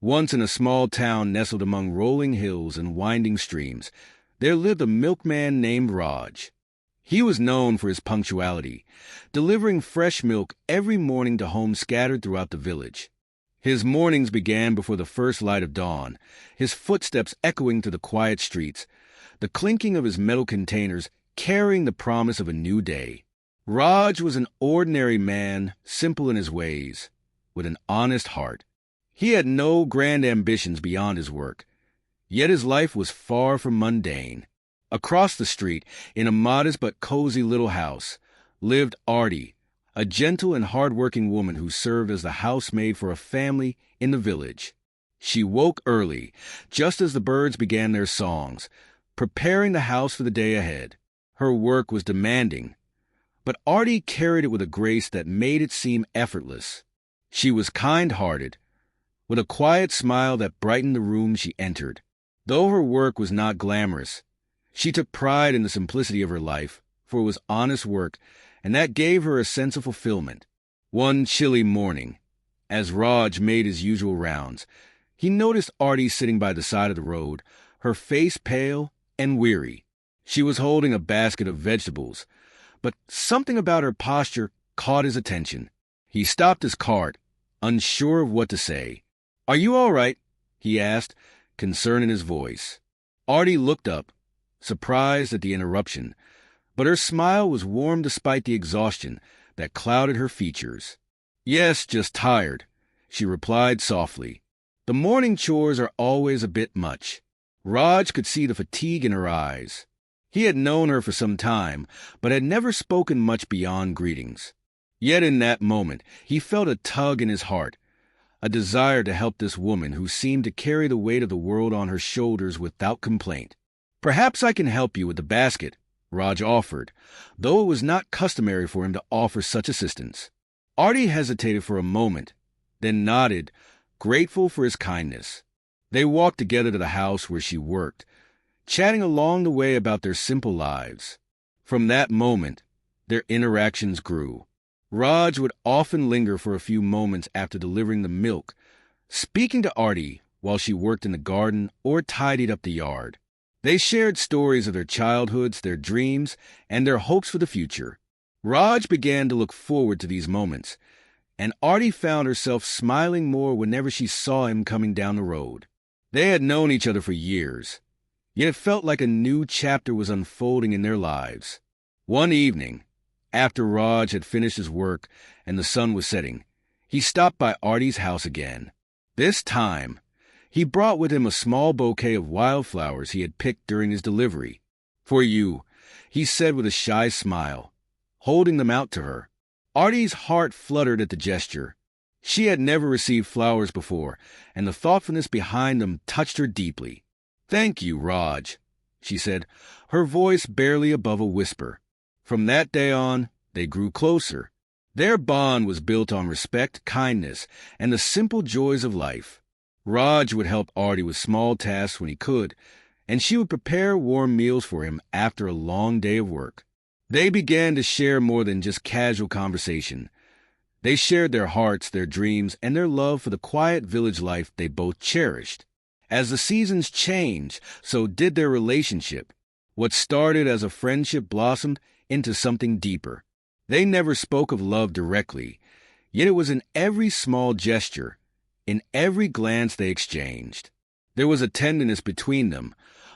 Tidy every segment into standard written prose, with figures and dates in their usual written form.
Once in a small town nestled among rolling hills and winding streams, there lived a milkman named Raj. He was known for his punctuality, delivering fresh milk every morning to homes scattered throughout the village. His mornings began before the first light of dawn, his footsteps echoing through the quiet streets, the clinking of his metal containers carrying the promise of a new day. Raj was an ordinary man, simple in his ways, with an honest heart. He had no grand ambitions beyond his work, yet his life was far from mundane. Across the street, in a modest but cozy little house, lived Artie, a gentle and hard-working woman who served as the housemaid for a family in the village. She woke early, just as the birds began their songs, preparing the house for the day ahead. Her work was demanding, but Artie carried it with a grace that made it seem effortless. She was kind-hearted, with a quiet smile that brightened the room she entered. Though her work was not glamorous, she took pride in the simplicity of her life, for it was honest work, and that gave her a sense of fulfillment. One chilly morning, as Raj made his usual rounds, he noticed Artie sitting by the side of the road, her face pale and weary. She was holding a basket of vegetables, but something about her posture caught his attention. He stopped his cart, unsure of what to say. "Are you all right?" he asked, concern in his voice. Artie looked up, surprised at the interruption, but her smile was warm despite the exhaustion that clouded her features. "Yes, just tired," she replied softly. "The morning chores are always a bit much." Raj could see the fatigue in her eyes. He had known her for some time, but had never spoken much beyond greetings. Yet in that moment, he felt a tug in his heart, a desire to help this woman who seemed to carry the weight of the world on her shoulders without complaint. "Perhaps I can help you with the basket," Raj offered, though it was not customary for him to offer such assistance. Artie hesitated for a moment, then nodded, grateful for his kindness. They walked together to the house where she worked, chatting along the way about their simple lives. From that moment, their interactions grew. Raj would often linger for a few moments after delivering the milk, speaking to Artie while she worked in the garden or tidied up the yard. They shared stories of their childhoods, their dreams, and their hopes for the future. Raj began to look forward to these moments, and Artie found herself smiling more whenever she saw him coming down the road. They had known each other for years, yet it felt like a new chapter was unfolding in their lives. One evening, after Raj had finished his work and the sun was setting, he stopped by Artie's house again. This time, he brought with him a small bouquet of wildflowers he had picked during his delivery. "For you," he said with a shy smile, holding them out to her. Artie's heart fluttered at the gesture. She had never received flowers before, and the thoughtfulness behind them touched her deeply. "Thank you, Raj," she said, her voice barely above a whisper. From that day on, they grew closer. Their bond was built on respect, kindness, and the simple joys of life. Raj would help Artie with small tasks when he could, and she would prepare warm meals for him after a long day of work. They began to share more than just casual conversation. They shared their hearts, their dreams, and their love for the quiet village life they both cherished. As the seasons changed, so did their relationship. What started as a friendship blossomed into something deeper. They never spoke of love directly, yet it was in every small gesture, in every glance they exchanged. There was a tenderness between them,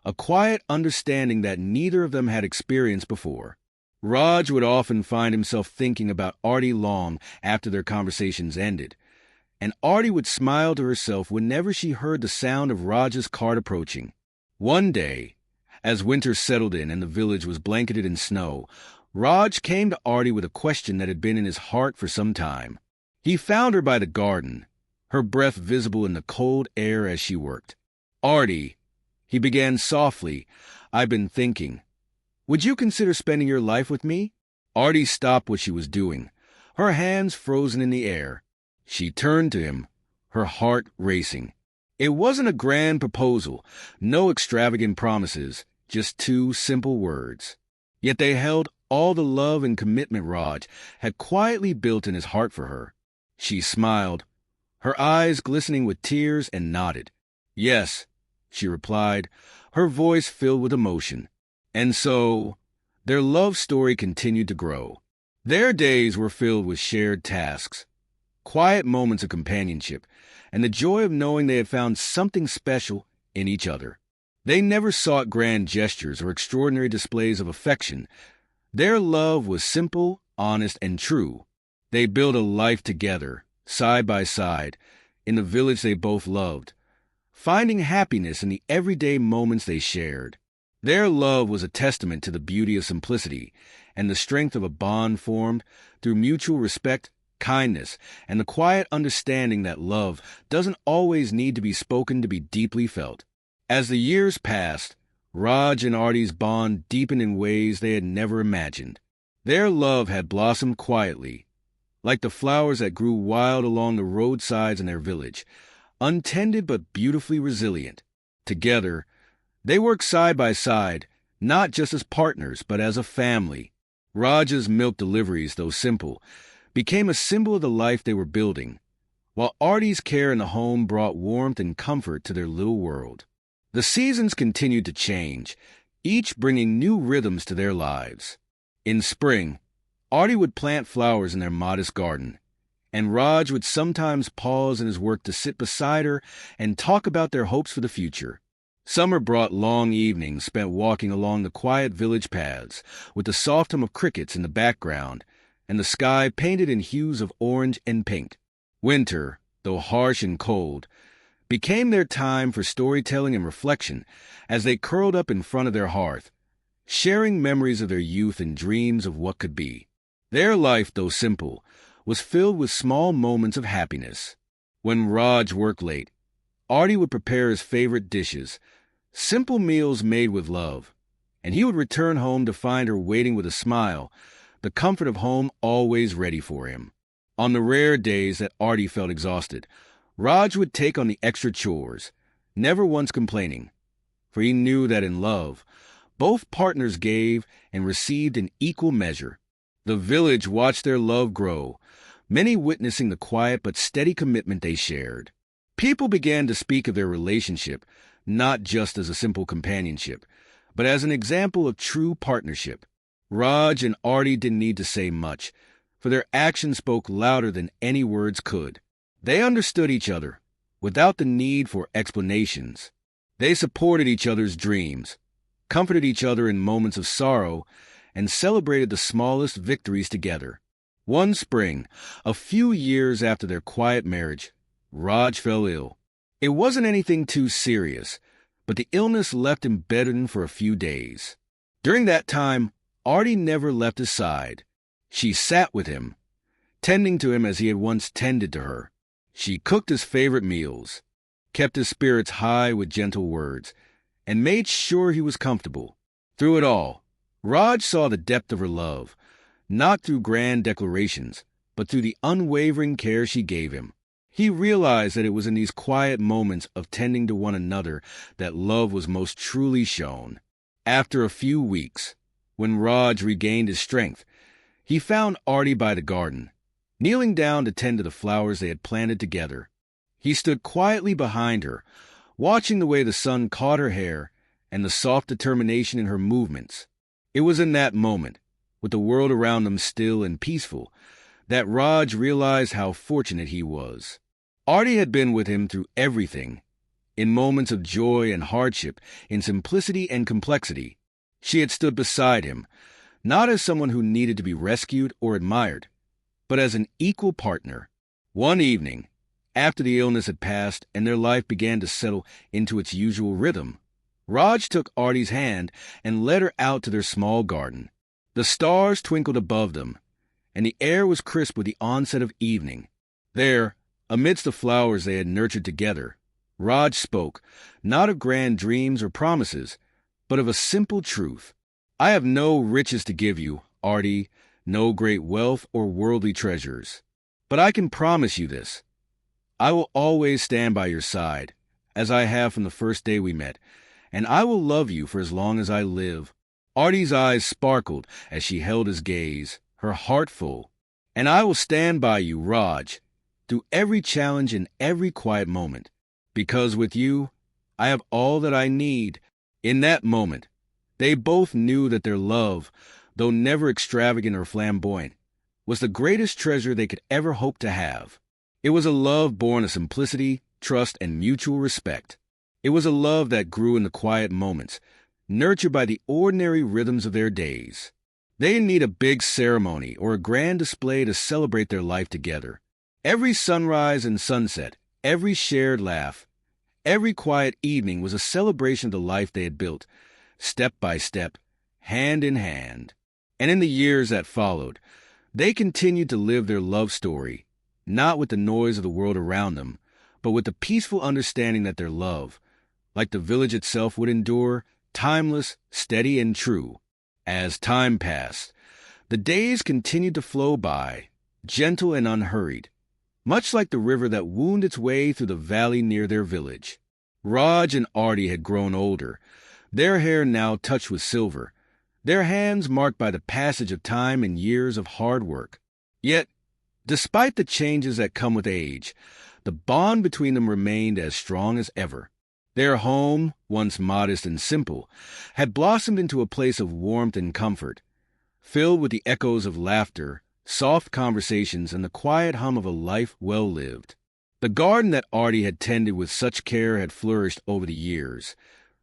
a quiet understanding that neither of them had experienced before. Raj would often find himself thinking about Artie long after their conversations ended, and Artie would smile to herself whenever she heard the sound of Raj's cart approaching. One day, as winter settled in and the village was blanketed in snow, Raj came to Artie with a question that had been in his heart for some time. He found her by the garden, her breath visible in the cold air as she worked. "Artie," he began softly, "I've been thinking. Would you consider spending your life with me?" Artie stopped what she was doing, her hands frozen in the air. She turned to him, her heart racing. It wasn't a grand proposal, no extravagant promises, just two simple words. Yet they held all the love and commitment Raj had quietly built in his heart for her. She smiled, her eyes glistening with tears, and nodded. "Yes," she replied, her voice filled with emotion. And so, their love story continued to grow. Their days were filled with shared tasks, quiet moments of companionship, and the joy of knowing they had found something special in each other. They never sought grand gestures or extraordinary displays of affection. Their love was simple, honest, and true. They built a life together, side by side, in the village they both loved, finding happiness in the everyday moments they shared. Their love was a testament to the beauty of simplicity and the strength of a bond formed through mutual respect, kindness, and the quiet understanding that love doesn't always need to be spoken to be deeply felt. As the years passed, Raj and Artie's bond deepened in ways they had never imagined. Their love had blossomed quietly, like the flowers that grew wild along the roadsides in their village, untended but beautifully resilient. Together, they worked side by side, not just as partners, but as a family. Raj's milk deliveries, though simple, became a symbol of the life they were building, while Artie's care in the home brought warmth and comfort to their little world. The seasons continued to change, each bringing new rhythms to their lives. In spring, Artie would plant flowers in their modest garden, and Raj would sometimes pause in his work to sit beside her and talk about their hopes for the future. Summer brought long evenings spent walking along the quiet village paths, with the soft hum of crickets in the background and the sky painted in hues of orange and pink. Winter, though harsh and cold, became their time for storytelling and reflection as they curled up in front of their hearth, sharing memories of their youth and dreams of what could be. Their life, though simple, was filled with small moments of happiness. When Raj worked late, Artie would prepare his favorite dishes, simple meals made with love, and he would return home to find her waiting with a smile, the comfort of home always ready for him. On the rare days that Artie felt exhausted, Raj would take on the extra chores, never once complaining, for he knew that in love, both partners gave and received in equal measure. The village watched their love grow, many witnessing the quiet but steady commitment they shared. People began to speak of their relationship not just as a simple companionship, but as an example of true partnership. Raj and Artie didn't need to say much, for their actions spoke louder than any words could. They understood each other, without the need for explanations. They supported each other's dreams, comforted each other in moments of sorrow, and celebrated the smallest victories together. One spring, a few years after their quiet marriage, Raj fell ill. It wasn't anything too serious, but the illness left him bedridden for a few days. During that time, Artie never left his side. She sat with him, tending to him as he had once tended to her. She cooked his favorite meals, kept his spirits high with gentle words, and made sure he was comfortable. Through it all, Raj saw the depth of her love, not through grand declarations, but through the unwavering care she gave him. He realized that it was in these quiet moments of tending to one another that love was most truly shown. After a few weeks, when Raj regained his strength, he found Artie by the garden, kneeling down to tend to the flowers they had planted together. He stood quietly behind her, watching the way the sun caught her hair and the soft determination in her movements. It was in that moment, with the world around them still and peaceful, that Raj realized how fortunate he was. Artie had been with him through everything, in moments of joy and hardship, in simplicity and complexity. She had stood beside him, not as someone who needed to be rescued or admired, but as an equal partner. One evening, after the illness had passed and their life began to settle into its usual rhythm, Raj took Artie's hand and led her out to their small garden. The stars twinkled above them, and the air was crisp with the onset of evening. There, amidst the flowers they had nurtured together, Raj spoke, not of grand dreams or promises, but of a simple truth. I have no riches to give you, Artie, no great wealth or worldly treasures. But I can promise you this. I will always stand by your side, as I have from the first day we met, and I will love you for as long as I live. Artie's eyes sparkled as she held his gaze, her heart full. And I will stand by you, Raj, through every challenge and every quiet moment. Because with you, I have all that I need. In that moment, they both knew that their love, though never extravagant or flamboyant, was the greatest treasure they could ever hope to have. It was a love born of simplicity, trust, and mutual respect. It was a love that grew in the quiet moments, nurtured by the ordinary rhythms of their days. They didn't need a big ceremony or a grand display to celebrate their life together. Every sunrise and sunset, every shared laugh, every quiet evening was a celebration of the life they had built, step by step, hand in hand. And in the years that followed, they continued to live their love story, not with the noise of the world around them, but with the peaceful understanding that their love, like the village itself, would endure, timeless, steady, and true. As time passed, the days continued to flow by, gentle and unhurried, much like the river that wound its way through the valley near their village. Raj and Artie had grown older, their hair now touched with silver, their hands marked by the passage of time and years of hard work. Yet, despite the changes that come with age, the bond between them remained as strong as ever. Their home, once modest and simple, had blossomed into a place of warmth and comfort, filled with the echoes of laughter, soft conversations, and the quiet hum of a life well lived. The garden that Artie had tended with such care had flourished over the years,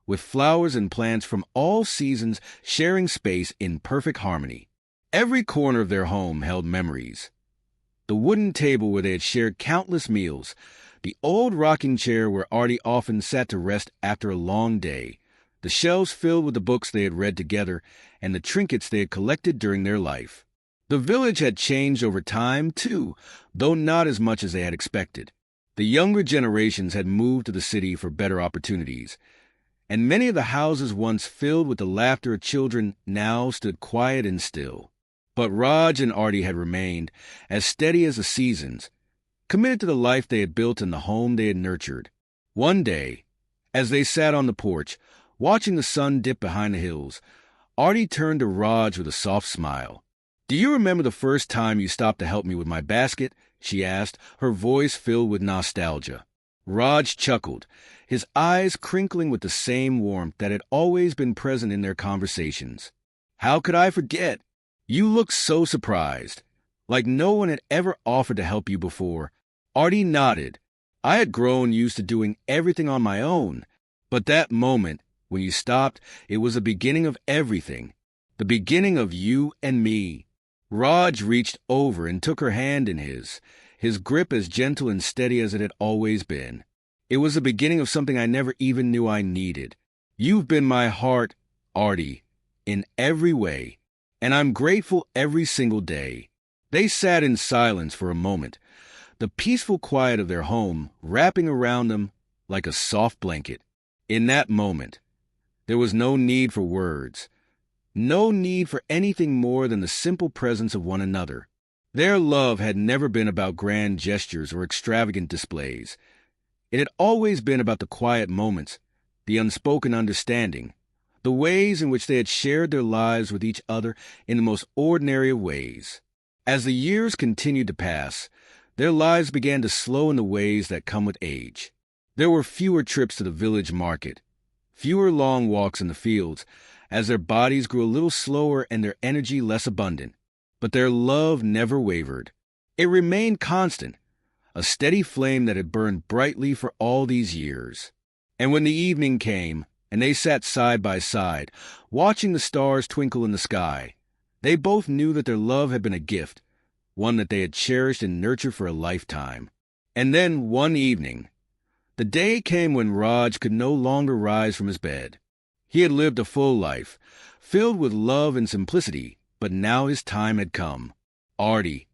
with flowers and plants from all seasons sharing space in perfect harmony. Every corner of their home held memories. The wooden table where they had shared countless meals, the old rocking chair where Artie often sat to rest after a long day, the shelves filled with the books they had read together, and the trinkets they had collected during their life. The village had changed over time, too, though not as much as they had expected. The younger generations had moved to the city for better opportunities, and many of the houses once filled with the laughter of children now stood quiet and still. But Raj and Artie had remained, as steady as the seasons, committed to the life they had built and the home they had nurtured. One day, as they sat on the porch, watching the sun dip behind the hills, Artie turned to Raj with a soft smile. "Do you remember the first time you stopped to help me with my basket?" she asked, her voice filled with nostalgia. Raj chuckled, his eyes crinkling with the same warmth that had always been present in their conversations. "How could I forget? You looked so surprised, like no one had ever offered to help you before." Artie nodded. "I had grown used to doing everything on my own, but that moment, when you stopped, it was the beginning of everything, the beginning of you and me." Raj reached over and took her hand in his grip as gentle and steady as it had always been. "It was the beginning of something I never even knew I needed. You've been my heart, Artie, in every way, and I'm grateful every single day." They sat in silence for a moment, the peaceful quiet of their home wrapping around them like a soft blanket. In that moment, there was no need for words, no need for anything more than the simple presence of one another. Their love had never been about grand gestures or extravagant displays. It had always been about the quiet moments, the unspoken understanding, the ways in which they had shared their lives with each other in the most ordinary of ways. As the years continued to pass, their lives began to slow in the ways that come with age. There were fewer trips to the village market, fewer long walks in the fields, as their bodies grew a little slower and their energy less abundant. But their love never wavered. It remained constant, a steady flame that had burned brightly for all these years. And when the evening came, and they sat side by side, watching the stars twinkle in the sky, they both knew that their love had been a gift, one that they had cherished and nurtured for a lifetime. And then one evening, the day came when Raj could no longer rise from his bed. He had lived a full life, filled with love and simplicity, but now his time had come. Artie,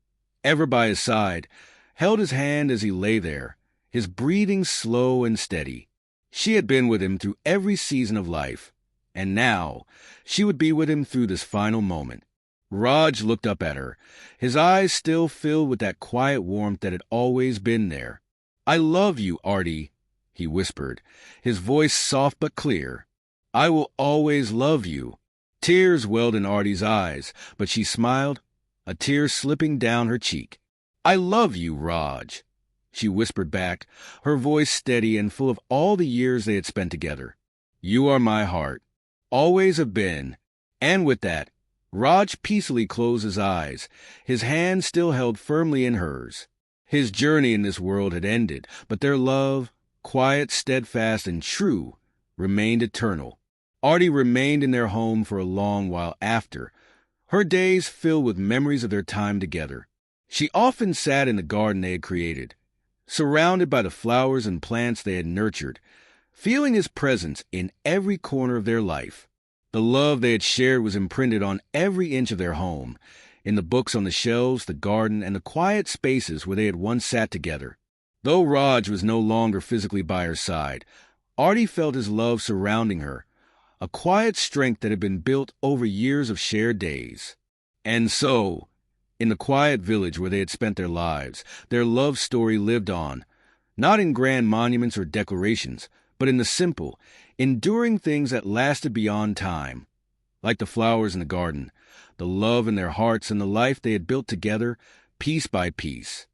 ever by his side, held his hand as he lay there, his breathing slow and steady. She had been with him through every season of life, and now she would be with him through this final moment. Raj looked up at her, his eyes still filled with that quiet warmth that had always been there. "I love you, Artie," he whispered, his voice soft but clear. "I will always love you." Tears welled in Artie's eyes, but she smiled, a tear slipping down her cheek. "I love you, Raj." she whispered back, her voice steady and full of all the years they had spent together. "You are my heart. Always have been." And with that, Raj peacefully closed his eyes, his hand still held firmly in hers. His journey in this world had ended, but their love, quiet, steadfast, and true, remained eternal. Artie remained in their home for a long while after, her days filled with memories of their time together. She often sat in the garden they had created, surrounded by the flowers and plants they had nurtured, feeling his presence in every corner of their life. The love they had shared was imprinted on every inch of their home, in the books on the shelves, the garden, and the quiet spaces where they had once sat together. Though Raj was no longer physically by her side, Artie felt his love surrounding her, a quiet strength that had been built over years of shared days. And so, in the quiet village where they had spent their lives, their love story lived on, not in grand monuments or decorations, but in the simple, enduring things that lasted beyond time. Like the flowers in the garden, the love in their hearts and the life they had built together, piece by piece.